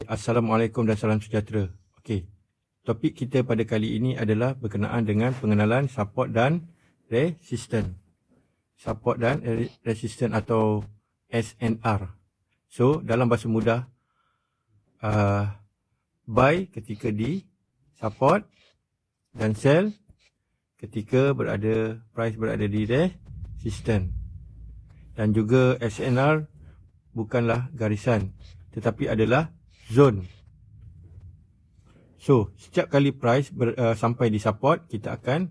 Assalamualaikum dan salam sejahtera. Okey, topik kita pada kali ini adalah berkenaan dengan pengenalan support dan resistance. Support dan resistance atau SNR. So, dalam bahasa mudah, buy ketika di support dan sell ketika price berada di resistance. Dan juga SNR bukanlah garisan, tetapi adalah zone. So, setiap kali price sampai di support, kita akan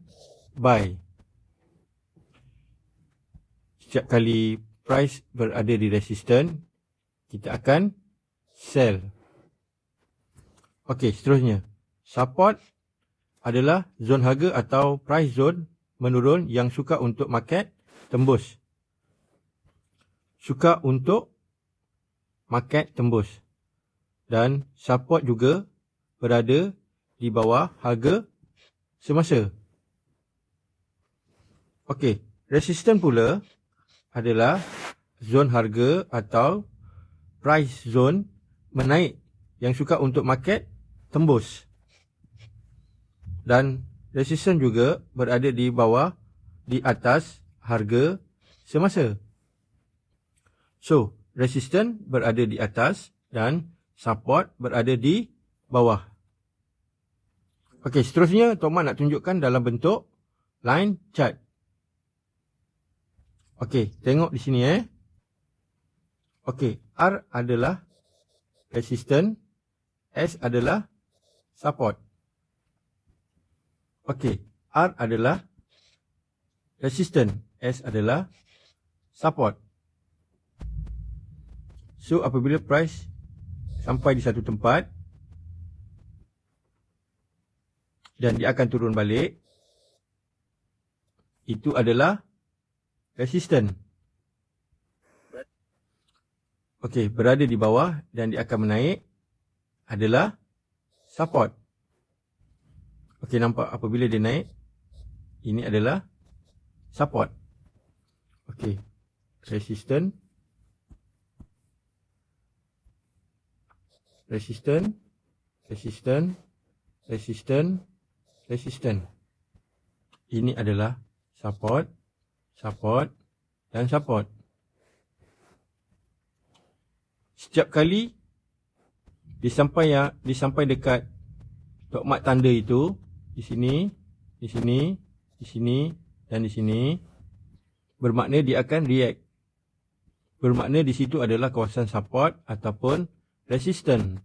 buy. Setiap kali price berada di resistance, kita akan sell. Okey, seterusnya. Support adalah zone harga atau price zone menurun yang suka untuk market tembus. Suka untuk market tembus. Dan support juga berada di bawah harga semasa. Okey, resistance pula adalah zon harga atau price zone menaik yang suka untuk market tembus. Dan resistance juga berada di bawah, di atas harga semasa. So, resistance berada di atas dan support berada di bawah. Okey, seterusnya Tok Mat nak tunjukkan dalam bentuk line chart. Okey, tengok di sini Okey, R adalah resistance, S adalah support. Okey, R adalah resistance, S adalah support. So, apabila price sampai di satu tempat dan dia akan turun balik, itu adalah resistance. Okey, berada di bawah dan dia akan menaik adalah support. Okey, nampak apabila dia naik, ini adalah support. Okey, resistance, resistance, resistance, resistance, resistance. Ini adalah support, support dan support. Setiap kali disampai dekat Tok Mat tanda itu, di sini, di sini, di sini dan di sini, bermakna dia akan react. Bermakna di situ adalah kawasan support ataupun resistance.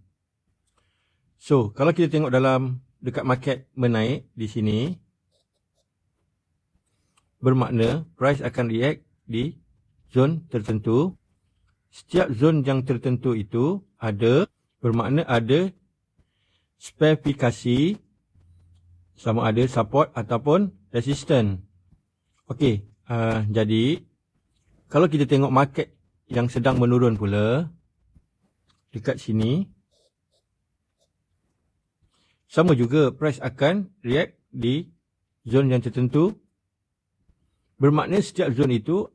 So, kalau kita tengok dalam dekat market menaik di sini, bermakna price akan react di zone tertentu. Setiap zone yang tertentu itu bermakna ada spesifikasi sama ada support ataupun resistance. Okey, jadi kalau kita tengok market yang sedang menurun pula, dekat sini, sama juga price akan react di zone yang tertentu. Bermakna setiap zone itu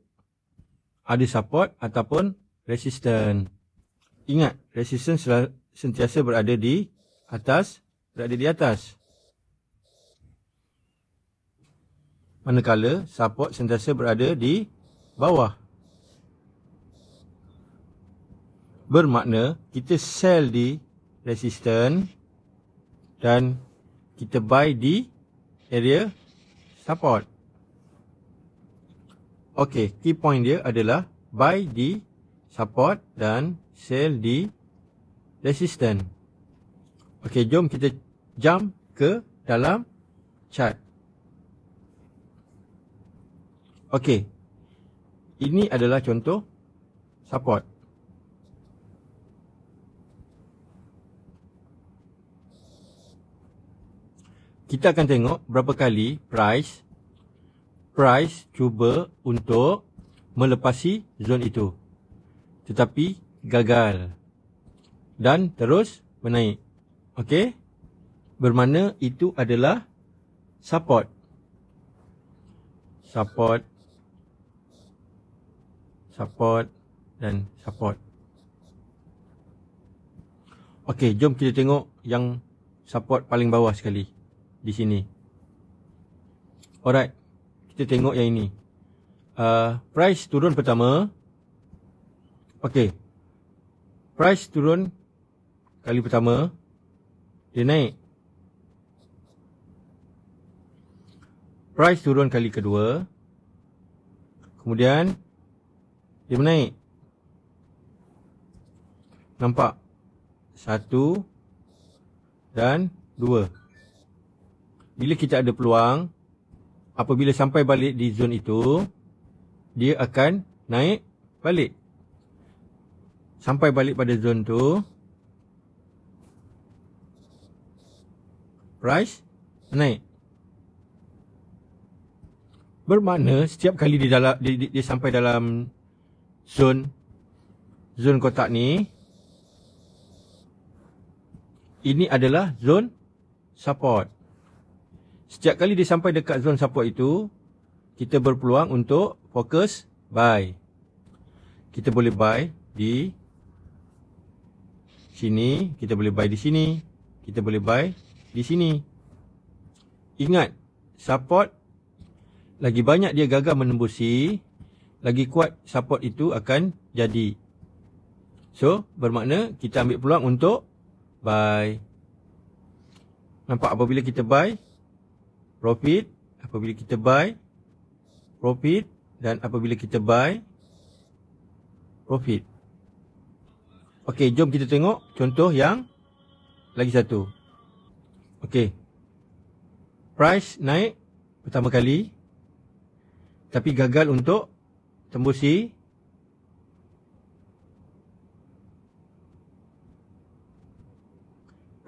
ada support ataupun resistance. Ingat, resistance sentiasa berada di atas, manakala support sentiasa berada di bawah. Bermakna kita sell di resistance dan kita buy di area support. Okey, key point dia adalah buy di support dan sell di resistance. Okey, jom kita jump ke dalam chart. Okey, ini adalah contoh support. Kita akan tengok berapa kali price cuba untuk melepasi zone itu, tetapi gagal dan terus menaik. Okey, bermakna itu adalah support. Support, support dan support. Okey, jom kita tengok yang support paling bawah sekali di sini. Alright, kita tengok yang ini. Price turun pertama. Okey, price turun kali pertama, dia naik. Price turun kali kedua, kemudian dia menaik. Nampak? 1 dan 2. Bila kita ada peluang, apabila sampai balik di zone itu, dia akan naik balik. Sampai balik pada zone tu, price naik. Bermakna setiap kali dia sampai dalam zone kotak ni, ini adalah zone support. Setiap kali dia sampai dekat zone support itu, kita berpeluang untuk fokus buy. Kita boleh buy di sini, kita boleh buy di sini, kita boleh buy di sini. Ingat, support lagi banyak dia gagal menembusi, lagi kuat support itu akan jadi. So, bermakna kita ambil peluang untuk buy. Nampak apabila kita buy, profit. Apabila kita buy, profit. Dan apabila kita buy, profit. Okey, jom kita tengok contoh yang lagi satu. Okey, price naik pertama kali, tapi gagal untuk tembusi.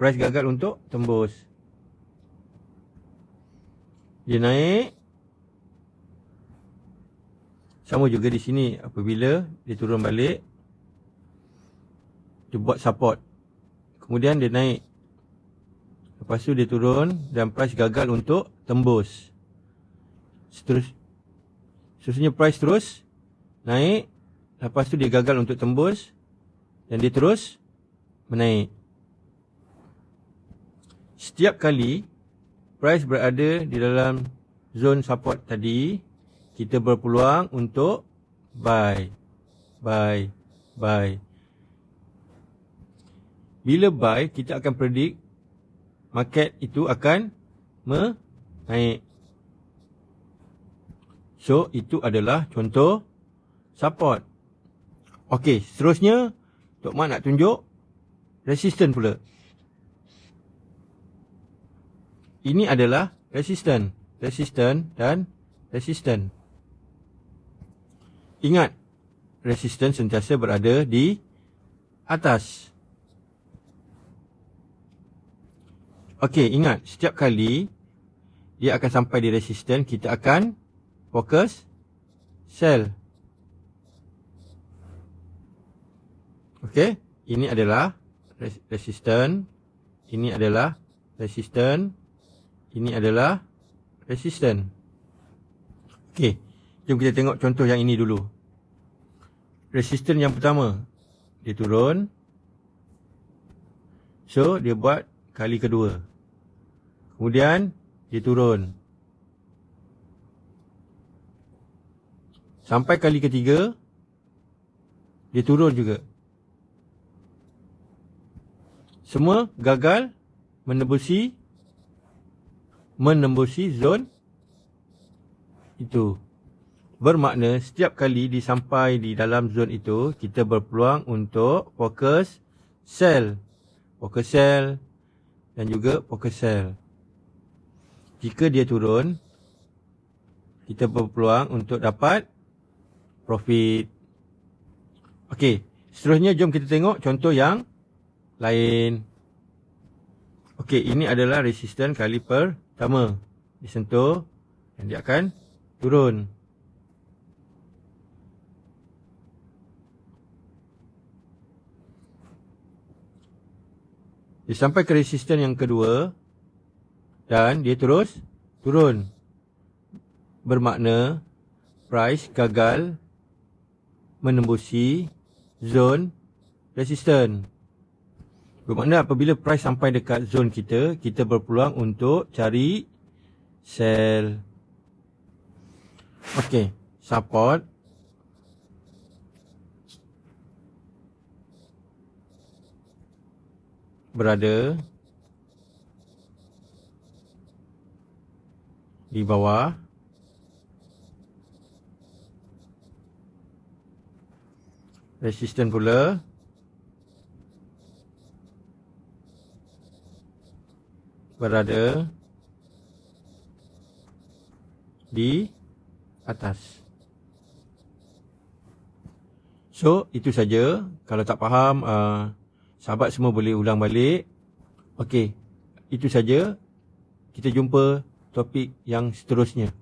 Price gagal untuk tembus. Dia naik. Sama juga di sini. Apabila dia turun balik, dia buat support. Kemudian dia naik. Lepas tu dia turun dan price gagal untuk tembus. Seterusnya price terus naik. Lepas tu dia gagal untuk tembus. Dan dia terus menaik. Setiap kali price berada di dalam zone support tadi, kita berpeluang untuk buy. Buy. Buy. Bila buy, kita akan predict market itu akan menaik. So, itu adalah contoh support. Okey, seterusnya Tok Mat nak tunjuk resistance pula. Ini adalah resistance. Resistance dan resistance. Ingat, resistance sentiasa berada di atas. Okey, ingat, setiap kali dia akan sampai di resistance, kita akan fokus sell. Okey, ini adalah resistance. Ini adalah resistance. Ini adalah resistance. Okey, jom kita tengok contoh yang ini dulu. Resistance yang pertama, dia turun. So, dia buat kali kedua. Kemudian, dia turun. Sampai kali ketiga, dia turun juga. Semua gagal menembusi zone itu. Bermakna setiap kali disampai di dalam zone itu, kita berpeluang untuk fokus sell. Fokus sell dan juga fokus sell. Jika dia turun, kita berpeluang untuk dapat profit. Okey, seterusnya jom kita tengok contoh yang lain. Okey, ini adalah resistance kali pertama. Disentuh dan dia akan turun. Dia sampai ke resistance yang kedua dan dia terus turun. Bermakna price gagal menembusi zone resistance. Bermakna apabila price sampai dekat zone kita, kita berpeluang untuk cari sell. Okey, support. Berada di bawah. Resistance pula berada di atas. So, itu saja. Kalau tak faham, sahabat semua boleh ulang balik. Okey, itu saja. Kita jumpa topik yang seterusnya.